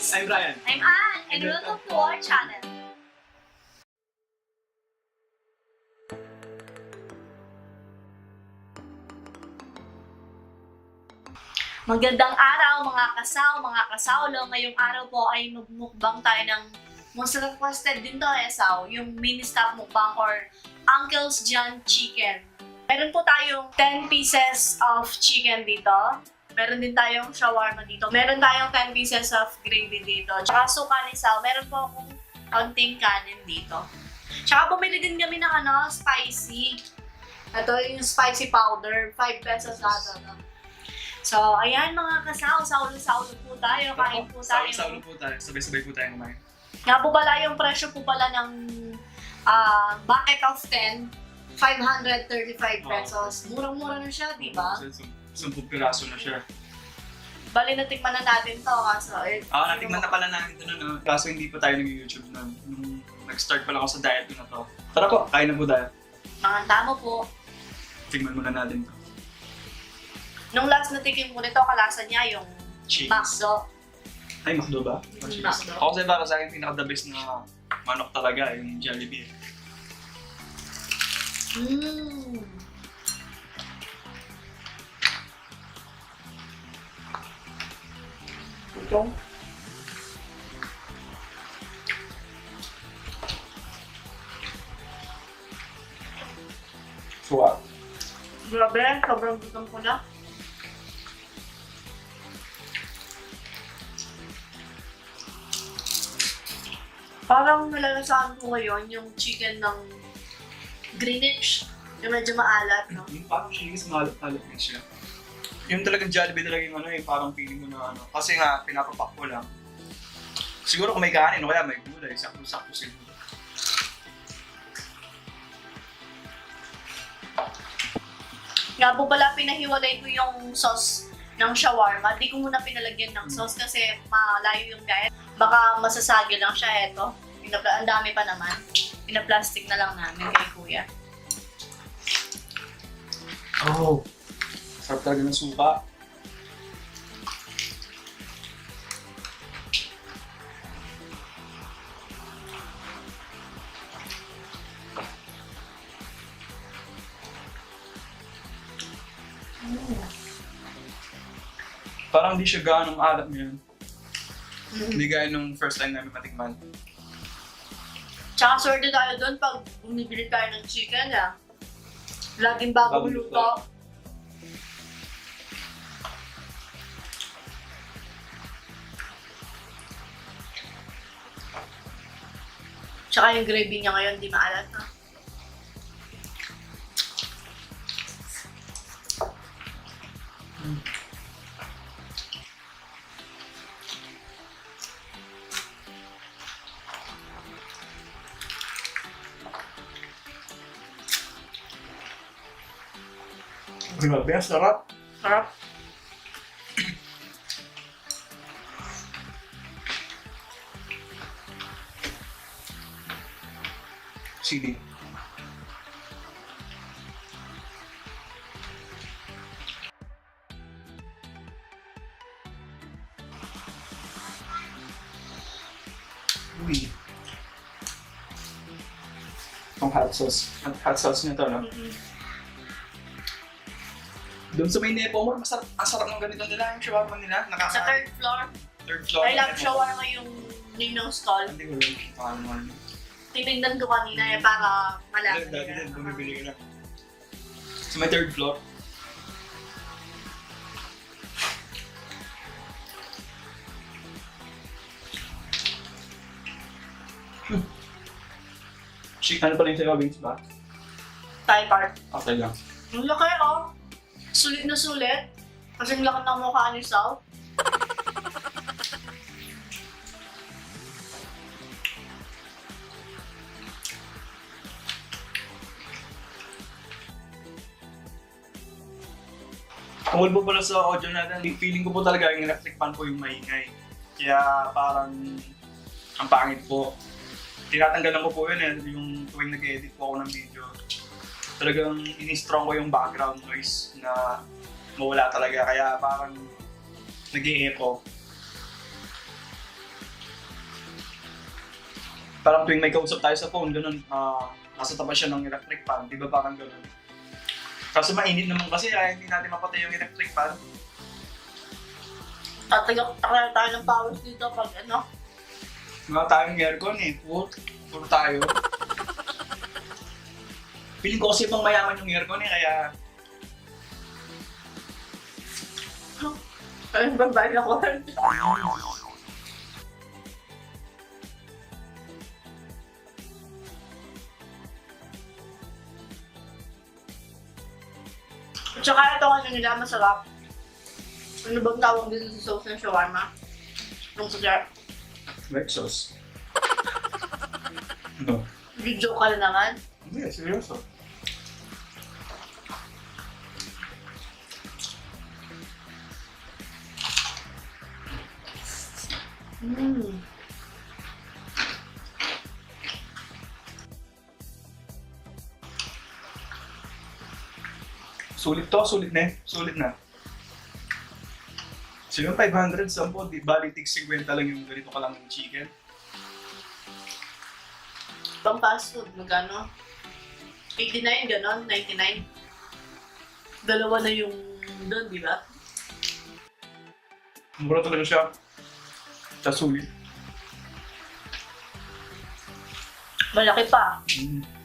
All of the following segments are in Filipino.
guys! I'm Ryan. I'm Anne, and welcome to our channel. Magandang araw mga kasaw, mga kasawlo. Ngayong araw po ay magmukbang tayo ng most requested din to Esaw, yung mini stop mukbang or Uncle's John Chicken. Meron po tayong 10 pieces of chicken dito. Meron din tayong shawarma dito. Meron tayong 10 pieces of gravy dito. Tsaka suka ni Sal. Meron po akong konting kanin dito. Tsaka bumili din kami ng spicy. Ito yung spicy powder. 5 pesos ata. No? So, ayan mga kasaw. Saulo-saulo po tayo. Kain po tayo. Saulo po tayo. Sabay-sabay po tayo kumain. Nga po pala yung presyo po pala ng bucket of 10. 535 pesos. Murang-mura na siya, di ba? 10 piraso na siya. Bali, natikman na natin to. Kaso, Natikman na pala namin ito na. Kaso hindi pa tayo nag-YouTube na. Nung nag-start pala ako sa diet ko na to. Tara po, kain na po tayo. Mga tamo po. Tingnan muna natin to. Nung last na tikim ko nito, kalasa niya yung Cheese. McDo. Ay, McDo ba? McDo. Ako kasi para sa akin, pinaka-the best na manok talaga, yung Jollibee. Mmm. Ito. Suwa. Grabe, sobrang gutom ko na. Parang nalalasahan ko ngayon yung chicken ng Greenwich. Yung medyo maalat, no? Yung parang chilies, mahalap-halap din siya. Yung talagang Jollibee talaga yung parang feeling mo na Kasi nga, pinapapak ko lang. Siguro kung may kanin o kaya may gulay, sakto-sakto siguro. Nga po pala, pinahiwalay ko yung sauce ng shawarma. Di ko muna pinalagyan ng sauce kasi malayo yung diet. Baka masasagi lang siya, eto. Ang dami pa naman. Pinaplastic na lang namin kay kuya. Oh! Sarap talaga ng suka. Parang hindi siya gaano maalat ngayon. Hindi gaya nung first time namin matikman. Tsaka swerte tayo doon pag bumibili tayo ng chicken, laging bagong Bagong luto. luto. Tsaka yung gravy niya ngayon, di maalat na. Grabe, ang sarap. Sarap. Sili. Uy. Itong hot sauce. Ang hot sauce nito, no? Doon sa may Nepo Mall, masarap, ang sarap ng ganito nila, yung shawarma nila. Sa third floor, Third floor. I love shawarma yung ninong stall. Hindi ko rin paano. Tinignan ko kanina para malaman Dati din, nila. bumibili ka na. Sa may third floor. Ano pala yung sa'yo, Vince ba? Thai part. Okay lang. Ang laki, oh. Sulit na sulit. Kasi ang laki ng mukha ni Sal. Tungkol po pala sa audio natin, feeling ko po talaga yung electric fan ko yung maingay. Kaya parang ang pangit po. Tinatanggalan ko po yun yung tuwing nag-edit po ako ng video. Talagang ini-strong ko yung background noise na mawala talaga. Kaya parang nag-i-echo. parang tuwing may kausap tayo sa phone, ganun, nasa tapat siya ng electric fan, di ba parang ganun. Kaso mainit naman kasi, kaya hindi natin mapatay yung electric fan. Tatagak tayo ng powers dito pag ano. Mga tayong aircon eh, puro tayo. Feeling ko kasi pang mayaman yung aircon eh, kaya Ayun ba ba ako? At saka ito ano nila masarap. Ano bang tawag dito sa sauce ng shawarma? Yung sa red sauce. No. joke ka na naman. Hindi, seryoso. Mm. Sulit to, sulit na eh. Sulit na. So yung 500, 10, di bali tig 50 lang yung ganito ka lang yung chicken. Pang fast food, magkano? 89, ganon, 99. Dalawa na yung doon, di ba? Mura talaga siya. Sa sulit. Malaki pa. Mm.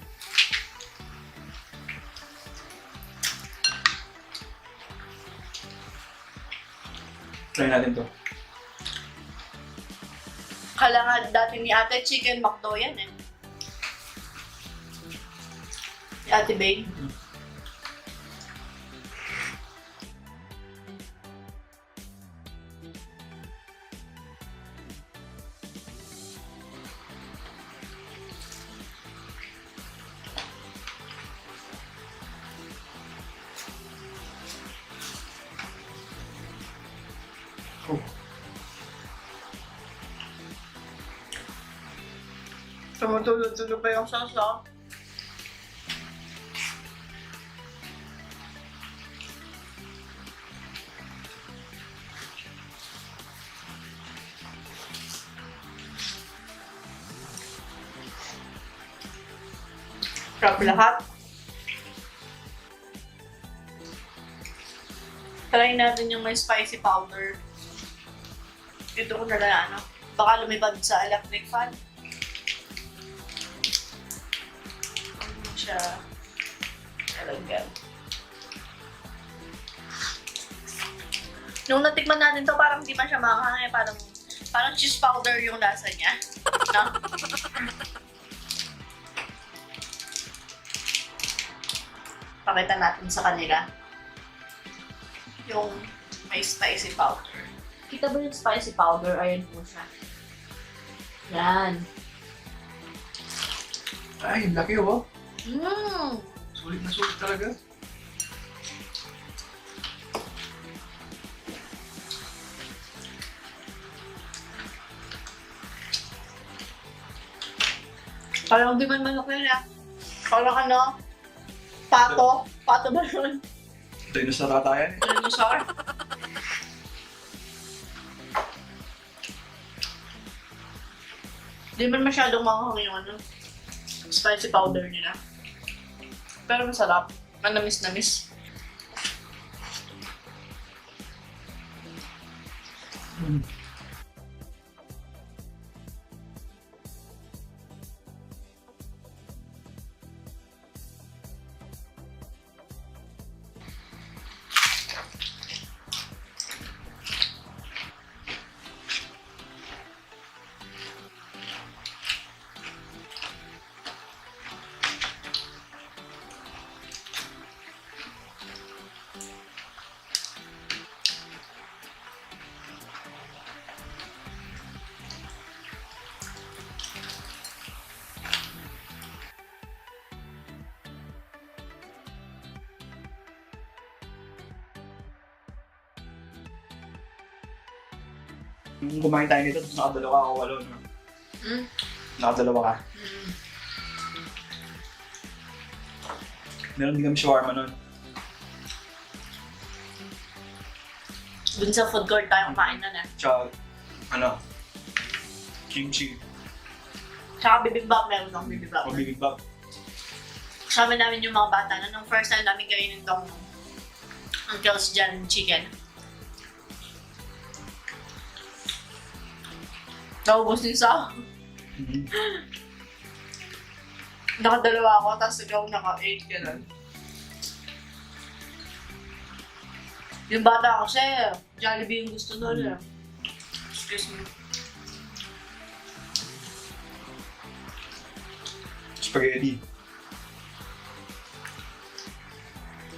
Try natin to. Kailangan dati ni ate, chicken McDo yan eh. Si ate Babe. Oh. Tumutulog-tulog pa yung sauce, oh. Sarap lahat. Try natin yung may spicy powder. Ito ko na lang, ano. Baka lumipad sa electric fan. Ano siya talagyan. Nung natikman natin to, parang di man siya makakaya. Parang cheese powder yung lasa niya. No? Pakita natin sa kanila yung may spicy powder. Kita ba yung spicy powder? Ayan po siya. Yan. Ay, laki oh. Mmm! Sulit na sulit talaga. Parang di man manok yun ah. Parang ano? Pato? Pato ba yun? Dinosaur ata yan eh. Dinosaur? Di man masyadong manghang yung ano, spicy powder nila. Pero masarap. Manamis-namis. Mm. Nung kumain tayo nito, nakadalawa ako walo, no? Mm. Nakadalawa ka. Mm. Meron din kami shawarma nun. Dun sa food court tayo kumain na na. Tsaka, ano, kimchi. Tsaka bibimbap, meron akong bibimbap. O bibimbap. Kasama namin yung mga bata na nung first time namin kainin itong Uncle's Jan chicken. Naubos din sa Mhm. nakadalawa ako, tapos ikaw naka-8 ka lang. Yung bata kasi, Jollibee yung gusto doon eh. Excuse me. Spaghetti.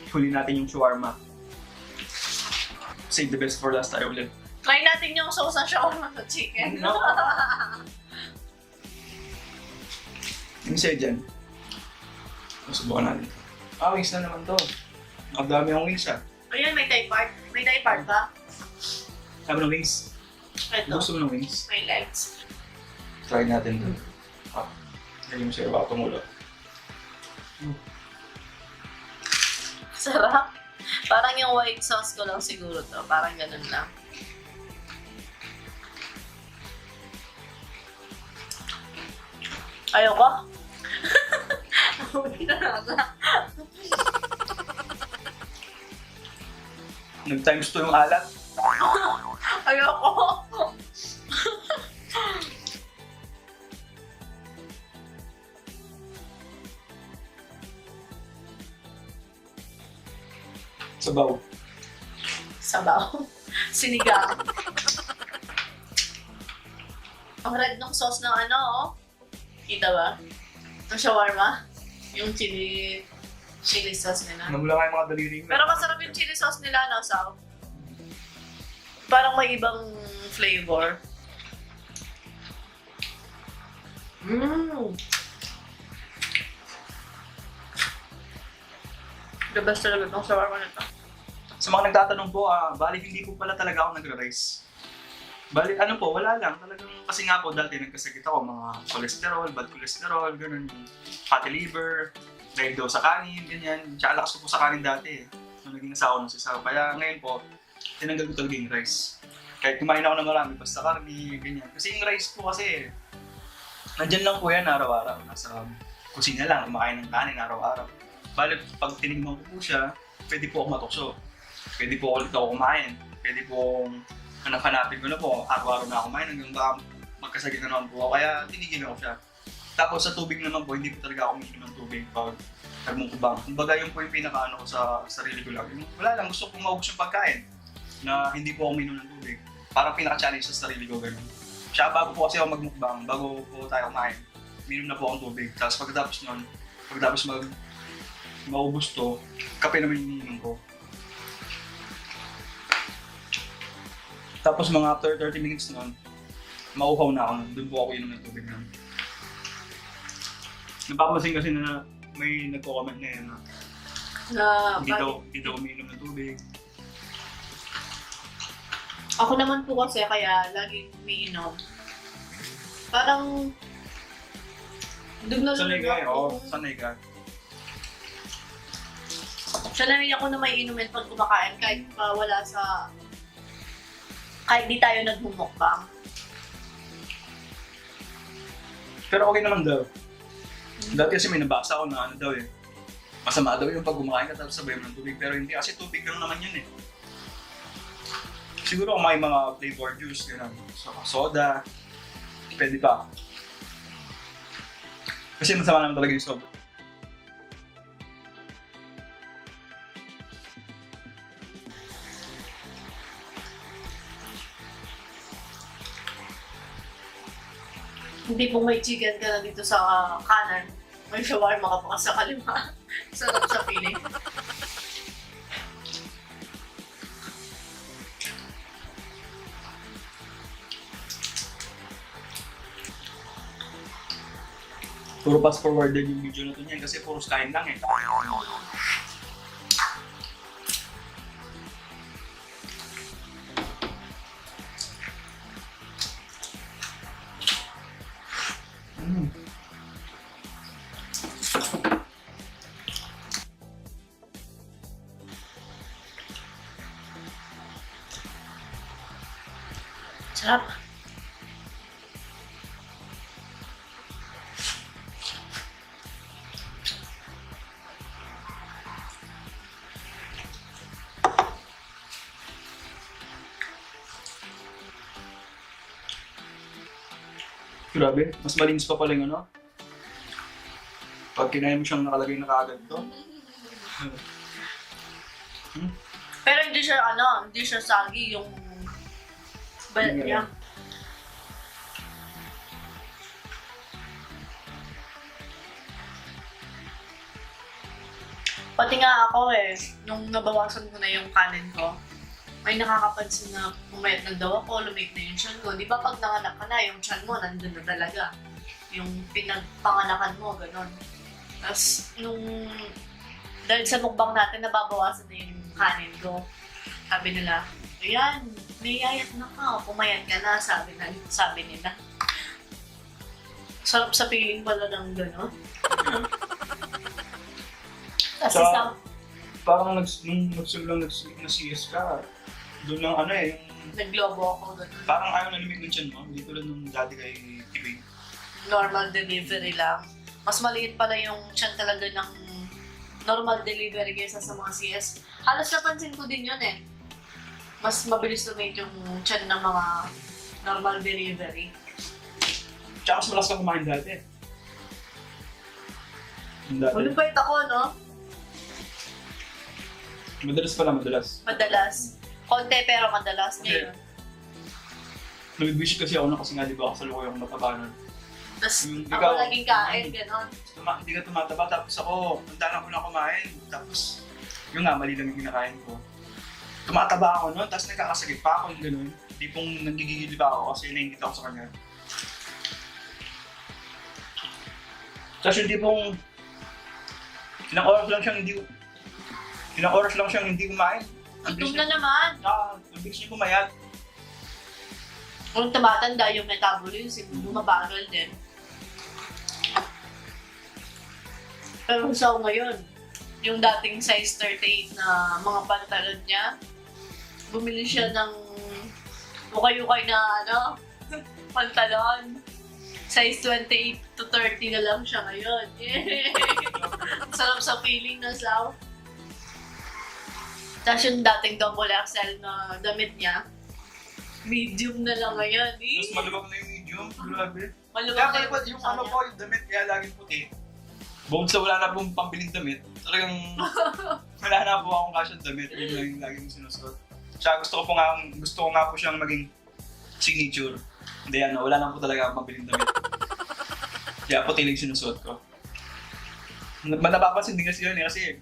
Huli natin yung shawarma. Save the best for last tayo ulit. Try natin yung sauce ng shawarma sa chicken. No. Yung sa'yo dyan. Subukan natin. Wings na naman to. Nakadami ang wings ah. Ayan, may Thai part. May Thai part ba? Sabi ng wings. Ito, Gusto mo ng wings? may legs. Try natin to. Lagyan mo sa'yo baka tumulo. Sarap. Parang yung white sauce ko lang siguro to. Parang ganun lang. Ayoko. Hindi na nasa. Nag-times 2 yung alat. Ayoko. Sabaw. Sabaw. Sinigang. Ang red ng sauce ng ano, oh. Kita ba? Ng shawarma. Yung chili sauce nila. Namula nga yung mga daliri. Pero masarap yung chili sauce nila, no, Sao? Parang may ibang flavor. Mmm! The best talaga itong shawarma nito. Sa mga nagtatanong po, bali hindi po pala talaga ako nagre-rice. Bali, ano po, wala lang. Talagang, kasi nga po, dati nagkasakit ako, mga cholesterol, bad cholesterol, ganun, fatty liver, dahil daw sa kanin, ganyan. Tsaka lakas ko po sa kanin dati, nung naging asawa ng sisaw. Kaya ngayon po, tinanggal ko talaga yung rice. Kahit kumain ako ng marami, basta karni, ganyan. Kasi yung rice po kasi, nandyan lang po yan araw-araw. Nasa kusina lang, kumakain ng kanin araw-araw. Bali, pag tinignan ko po siya, pwede po ako matukso. Pwede po ulit ako kumain. Pwede po hanapin ko na po, araw-araw na ako kumain hanggang baka magkasakit na naman po ako. Kaya tinigil ako siya. Tapos sa tubig naman po, hindi po talaga ako umiinom ng tubig pag nagmumukbang. Kumbaga yun po yung pinakaano ko sa sarili ko lang. Wala lang, gusto kong maubos yung pagkain na hindi po ako umiinom ng tubig. Parang pinaka-challenge sa sarili ko, gano'n. Siya, bago po kasi ako magmukbang, bago po tayo kumain, umiinom na po akong tubig. Tapos pagkatapos nun, maubos to, kape naman yung iniinom ko. Tapos mga after 30 minutes nun, mauhaw na ako nun. Doon po ako inom ng tubig nun. Napapansin kasi na may nagko-comment na yun na hindi daw umiinom ng tubig. Ako naman po kasi kaya laging umiinom. Parang Sanay ka eh, oo. Sanay ka. Sanay ako na may inumin pag kumakain kahit pa wala sa... kahit di tayo nagmumukbang. Pero okay naman daw. Dati kasi may nabasa ako na ano daw eh. Masama daw yung pag kumakain ka tapos sabay mo ng tubig. Pero hindi kasi tubig lang naman yun eh. Siguro kung may mga flavor juice, gano'n. Soda, pwede pa. Kasi masama naman talaga yung soda. Hindi po may chicken ka na dito sa kanan. May shawarma ka pa sa kalima. Sarap sa feeling. Puro fast forwarded yung video na to niyan kasi puro kain lang eh. Sarap. Grabe, mas malinis pa pala yung ano. Pag kinain mo siyang nakalagay na kaagad to. Pero hindi siya sagi yung balat niya. Pati nga ako nung nabawasan ko na yung kanin ko, may nakakapansin na pumayat na daw ako, lumit na yung tiyan ko. Di ba pag nanganak ka na, yung tiyan mo nandun na talaga. Yung pinagpanganakan mo, ganun. Tapos dahil sa mukbang natin, nababawasan na yung kanin ko. Sabi nila, ayan, may yayat na ka, pumayat ka na, sabi nila. Sarap sa feeling pala ng gano'n. Kasi Sa- Parang nung nagsimulang na-CS ka, doon lang yung naglobo ako gano'n. parang ayaw na limit ng tiyan mo. Hindi tulad nung dati kay Tibing. Normal delivery lang. Mas maliit pala yung tiyan talaga ng normal delivery kaysa sa mga CS. Halos napansin ko din yun Mas mabilis lumit yung tiyan ng mga normal delivery. Tsaka mas malas ka kumain dati. Yung dati. Malupait ako, no? Madalas. Madalas. Konti pero madalas ngayon. Nag-wish kasi ako na kasi nga di ba ako sa loko yung mataba nun. Tapos Ikaw, ako laging kain, gano'n. Hindi ka tumataba tapos ako, handa na ko na kumain. Tapos, yun nga, mali lang yung kinakain ko. Tumataba ako nun, tapos nagkakasakit pa ako yung gano'n. Hindi pong nagigigil pa ako kasi naiingit ako sa kanya. Tapos yung tipong ilang oras lang siyang hindi kumain. Gutom na naman. Ang bilis niya pumayat. Kung tumatanda yung metabolism, bumabagal din. Pero sa ngayon, yung dating size 38 na mga pantalon niya, bumili siya ng ukay-ukay na pantalon. Size 28 to 30 na lang siya ngayon. Sarap sa feeling na Sao. Tapos yung dating double XL na damit niya, medium na lang ngayon. Mas malubag na yung medium. Grabe. Maluwag Kaya na pala yung ano po, yung damit kaya laging puti. Bukod sa wala na pong pambiling damit, talagang wala na po akong kasyang damit. Yun lang yung laging sinusuot. Tsaka gusto ko nga po siyang maging signature. Hindi wala na po talaga akong pambiling damit. Kaya puti lang sinusuot ko. Napapansin din kasi yun kasi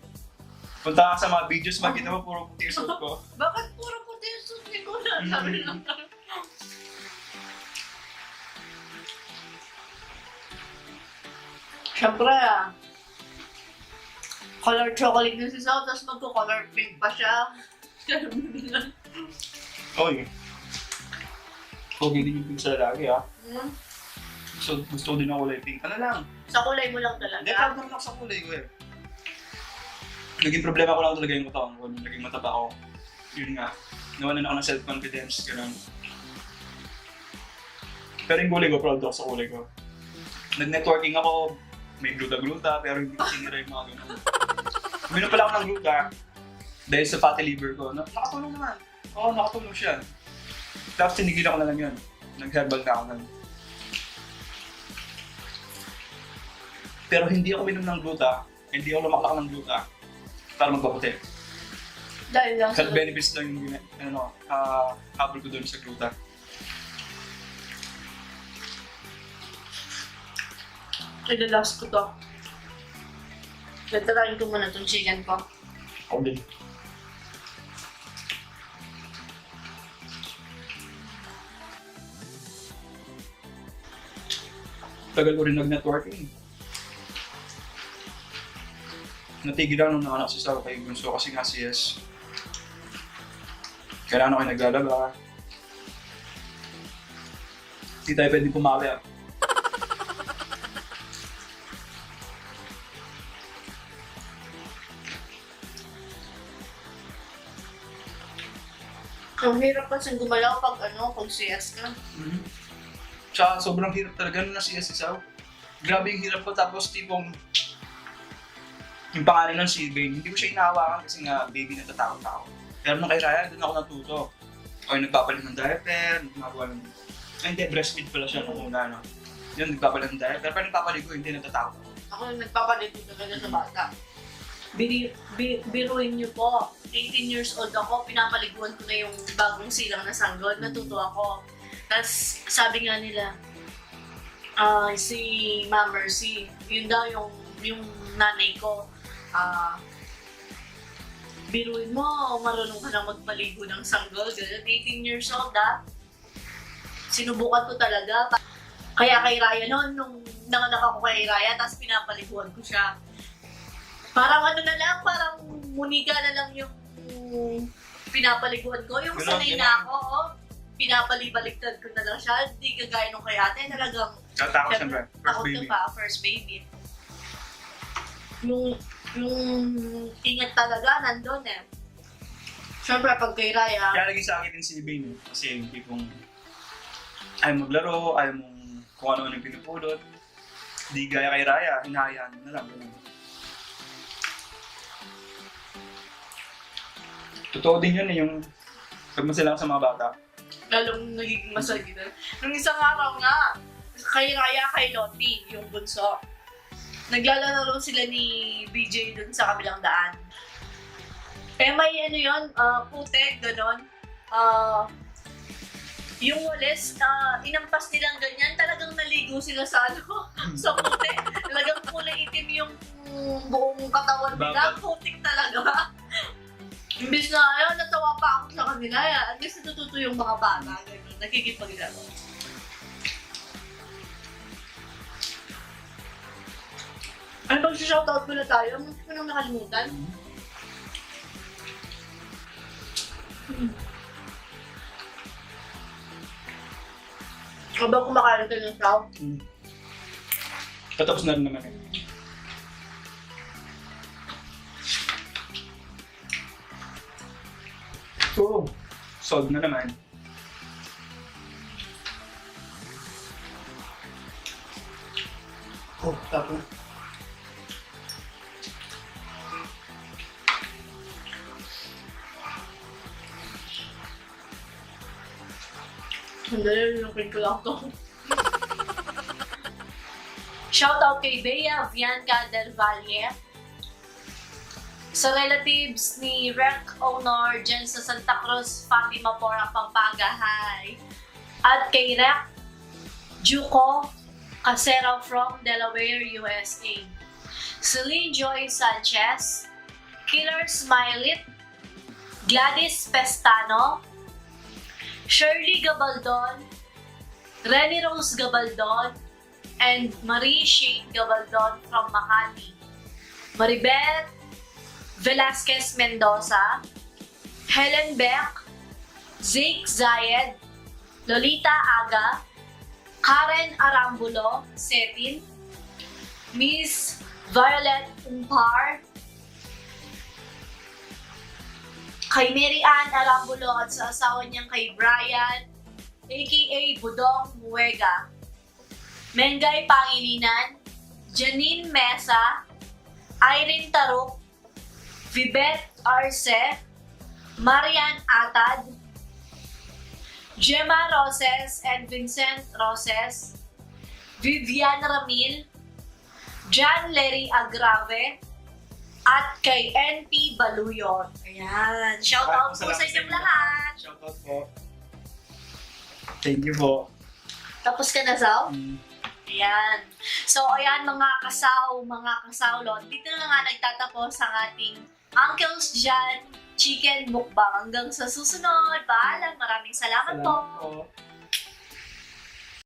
punta ka sa mga videos, makita mo puro puti yung suot ko. Bakit puro puti yung suit ni Kuya? Sabi lang. Siyempre color chocolate na si Sao, tapos magko-color pink pa siya. Oy. Pogi din yung pink sa lalaki So gusto ko din ng kulay pink. Ano lang? Sa kulay mo lang Hindi, talaga. proud naman ako sa kulay ko Naging problema ko lang talaga yung katawan ko. Nung naging mataba ako. Yun nga. Nawalan ako ng self-confidence. Ganun. Pero yung kulay ko, proud ako sa kulay ko. Nag-networking ako. May gluta-gluta, pero hindi ko sinira yung mga ganun. Uminom pala ako ng gluta. Dahil sa fatty liver ko. Nakatulong naman. Oo, nakatulong siya. Tapos tinigilan ko na lang yun. Nag-herbal na ako nun. Pero hindi ako minom ng gluta. Hindi ako lumaklak ng gluta. Para magpaputi. Dahil lang Health benefits lang yung habol ko doon sa gluta. Ilalas ko to. Tatarain ko muna itong chicken ko. Ako din. Tagal ko rin nag-networking. Natigil lang nung nakanak si Sao kay Bunso kasi nga CS. Kailangan ako naglalaba. Hindi tayo pwedeng pumawi Ang hirap kasi gumalaw pag CS ka. Tsaka sobrang hirap talaga nung na-CS si Sao. Grabe yung hirap ko tapos tipong yung pangalan ng si Bane, hindi ko siya inahawakan kasi nga baby natatakot ako. Pero nung kay Raya, doon ako natuto. O yung nagpapalit ng diaper, gumagawa ng... Ay hindi, breastfeed pala siya nung una. Yun, nagpapalit ng diaper. Pero nagpapaligo, hindi natatawag. Ako yung nagpapalito talaga sa bata. Biruin niyo po, 18 years old ako, pinapaliguan ko na yung bagong silang na sanggol, natuto ako. Tapos sabi nga nila, si Ma'am Mercy, yun daw yung nanay ko, biruin mo, marunong ka na magpaligo ng sanggol, ganun, 18 years old Sinubukan ko talaga. Kaya kay Raya noon, nung nanganak ako kay Raya, tapos pinapaliguan ko siya. Parang ano na lang, parang muniga na lang yung pinapaliguan ko. Yung Ganun, sanay ganun. na ako, pinapalibaliktad ko na lang siya. Hindi kagaya nung kay ate, talagang Tatakot siyempre. First takot ka baby. pa, first baby. Yung ingat talaga nandun eh. Siyempre pag kay Raya, Kaya naging sa akin din si Bane. Kasi yung tipong ayaw maglaro, ayaw mong kung ano-ano yung pinupulot. Di gaya kay Raya, hinahayaan mo na lang. Ganun. Totoo din yun yung pagmasilang sa mga bata. lalong nagiging masagitan. Nung isang araw nga, kay Raya, kay Lottie, yung bunso, naglalaro sila ni BJ dun sa kabilang daan. Eh may ano yun, putek, gano'n. Yung walis, inampas nilang ganyan, talagang naligo sila sa sa putek. Talagang kulay itim yung buong katawan nila, putik talaga. Imbis na ayaw, natawa pa ako sa kanila. At least natututo yung mga bata, gano'n, nakikipaglaro. Ano bang shoutout ko na tayo? Hindi ko nang nakalimutan. Habang kumakain ka ng chow, Tatapos na rin naman eh. So, solved na naman. Tapos, sandali, lupin ko lang to. Shoutout kay Bea Bianca Del Valle. Sa relatives ni Rec Honor dyan sa Santa Cruz, Fatima Pora, Pampanga, hi. At kay Rec Juco Casero from Delaware, USA. Celine Joy Sanchez, Killer Smilit, Gladys Pestano, Shirley Gabaldon, Renny Rose Gabaldon, and Marie Shane Gabaldon from Makati. Maribel Velasquez Mendoza, Helen Beck, Zeke Zayed, Lolita Aga, Karen Arambulo Setin, Miss Violet Umpar, kay Mary Ann Arambulo at sa asawa niyang kay Brian, aka Budong Muega, Mengay Pangilinan, Janine Mesa, Irene Taruk, Vibet Arce, Marian Atad, Gemma Roses and Vincent Roses, Vivian Ramil, John Lery Agrave, at kay NP Baluyon. Ayan. Shoutout po sa inyong lahat. Shoutout po. Thank you po. Tapos ka na, Zao? Mm. Ayan. So, ayan mga kasawlot. Dito na nga nagtatapos ang ating Uncles Jan Chicken Mukbang. Hanggang sa susunod. Paalam. Maraming salamat po. Salamat po.